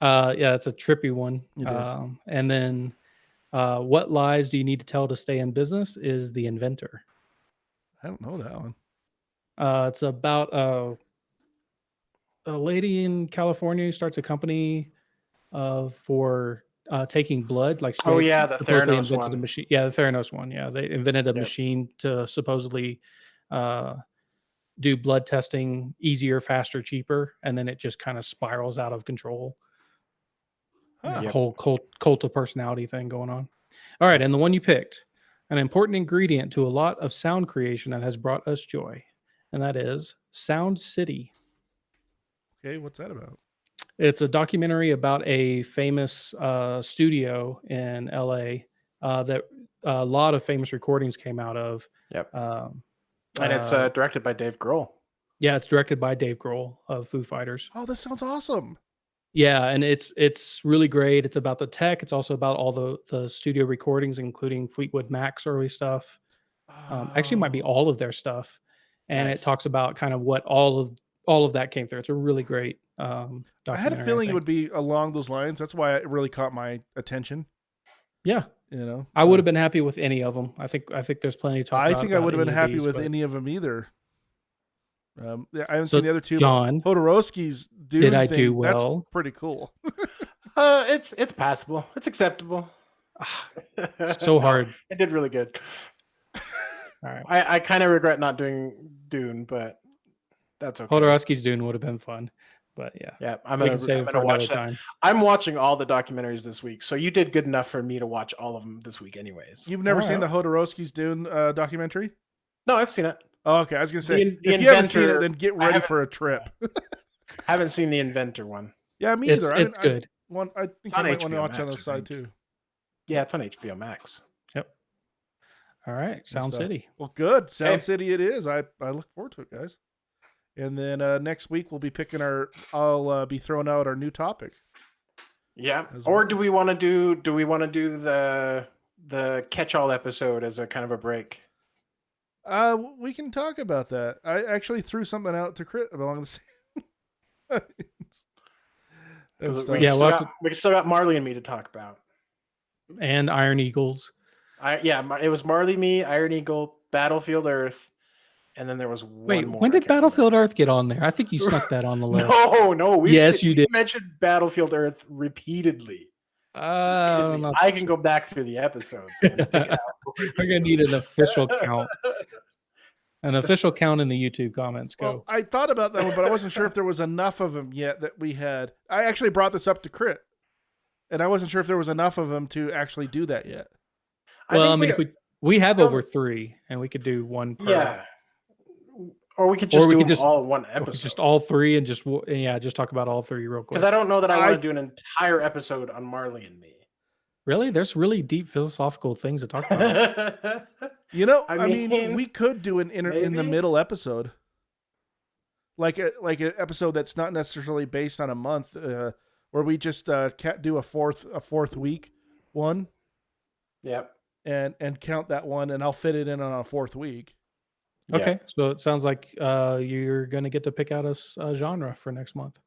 one. Yeah, it's a trippy one. It is. And then what lies do you need to tell to stay in business is The Inventor. I don't know that one. It's about a lady in California who starts a company for taking blood. Like Oh, they yeah, the supposedly Theranos invented a one. machine. Yeah, the Theranos one. Yeah, they invented a Yep. machine to supposedly do blood testing easier, faster, cheaper, and then it just kind of spirals out of control. Huh. Yep. Whole cult of personality thing going on. All right, and the one you picked, an important ingredient to a lot of sound creation that has brought us joy, and that is Sound City. Okay, what's that about? It's a documentary about a famous studio in LA that a lot of famous recordings came out of. Yep. Um, And it's directed by Dave Grohl. yeah, it's directed by Dave Grohl of Foo Fighters. Oh, this sounds awesome. Yeah, and it's really great. It's about the tech. It's also about all the studio recordings, including Fleetwood Mac's early stuff. Actually, it might be all of their stuff, and Nice. it talks about kind of what all of that came through. It's a really great I documentary. had a feeling it think. would be along those lines. That's why it really caught my attention. Yeah, You know, I would have been happy with any of them. I think there's plenty to talk I about. think I about would have any been of happy these, with but- any of them either. Yeah, I haven't So, seen the other two. John, but Hodorowski's Dune did I thing, do well? That's pretty cool. It's passable. It's acceptable. So hard. I did really good. All right. I kind of regret not doing Dune, but that's okay. Hodorowski's Dune would have been fun, but yeah. Yeah, I'm We gonna, can save I'm it gonna for watch another that. time. I'm watching all the documentaries this week, so you did good enough for me to watch all of them this week, anyways. You've never All seen right. the Hodorowski's Dune documentary? No, I've seen it. Oh, okay, I was gonna say The if you haven't seen it, Inventor- then get I ready haven't- for a trip. I haven't seen the Inventor one. Yeah, me It's either. it's good. I think It's I on might want to HBO watch on the Max, I side think. too. Yeah, it's on HBO Max. All right, Sound stuff. City. Well, good. Sound Okay. City it is. I look forward to it, guys. And then next week we'll be picking I'll be throwing out our new topic. Yeah. As Or well. do we want to do the catch-all episode as a kind of a break? We can talk about that. I actually threw something out to Crit along the same lines. Because That's we, tough. Yeah, we'll we still got Marley and me to talk about. And Iron Eagles. It was Marley, me, Iron Eagle, Battlefield Earth, and then there was one Wait, more. when I did can't remember. Battlefield Earth get on there? I think you snuck that on the list. No. Yes, you we did. mentioned Battlefield Earth repeatedly. Not I can go back through the episodes and pick it out for you. We're gonna need an official count. An official count in the YouTube comments. Go. Well, I thought about that one, but I wasn't sure if there was enough of them yet that we had. I actually brought this up to Crit, and I wasn't sure if there was enough of them to actually do that yet. Well, I think mean, if we have over 3, and we could do one per. yeah, or we could just do them all in one Or episode. just all 3 and just talk about all 3 real quick. Because I don't know that I want to do an entire episode on Marley and me. Really, there's really deep philosophical things to talk about. You know, I I mean, mean, we could do an in the maybe? middle episode, like an episode that's not necessarily based on a month, where we just do a fourth week one, Yep. and count that one, and I'll fit it in on a fourth week. Okay, so it sounds like you're gonna get to pick out a genre for next month.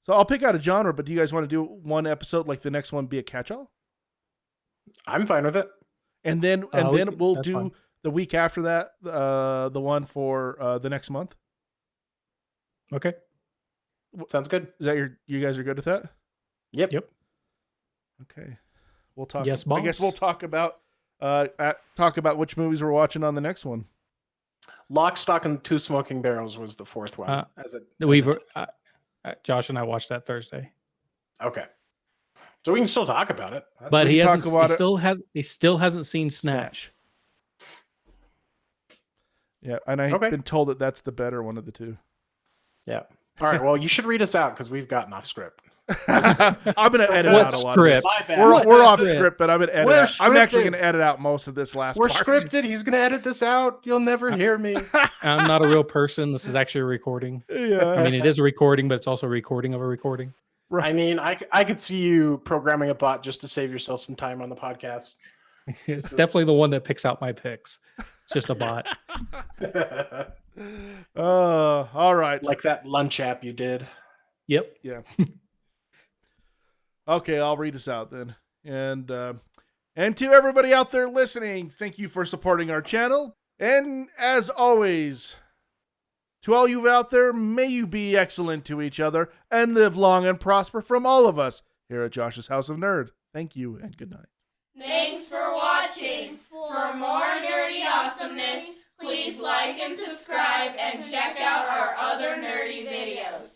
So I'll pick out a genre, but do you guys want to do one episode like the next one be a catch-all? I'm fine with it. And then we'll that's do fine. the week after that the one for the next month. Okay. Sounds good. Is that you guys are good with that? Yep. Okay. We'll talk. Yes, I guess we'll talk about which movies we're watching on the next one. Lock, Stock, and Two Smoking Barrels was the fourth one. Josh and I watched that Thursday, okay. So we can still talk about it. but we he can hasn't. talk about He still hasn't seen Snatch. Yeah, and I've Okay. been told that that's the better one of the two. Yeah. All right. Well, you should read us out because we've gotten off script. I'm gonna edit What out a lot script? of My this. bad. We're off script? script, but I'm gonna edit. We're I'm actually scripted. gonna edit out most of this last We're part. scripted. He's gonna edit this out. You'll never hear me. I'm not a real person. This is actually a recording. Yeah. I mean, it is a recording, but it's also a recording of a recording. I mean, I could see you programming a bot just to save yourself some time on the podcast. It's definitely the one that picks out my picks. It's just a bot. All right. Like that lunch app you did. Yep. Yeah. Okay, I'll read us out then. And to everybody out there listening, thank you for supporting our channel. And as always, to all you out there, may you be excellent to each other and live long and prosper from all of us here at Josh's House of Nerd. Thank you and good night. Thanks for watching. For more nerdy awesomeness, please like and subscribe and check out our other nerdy videos.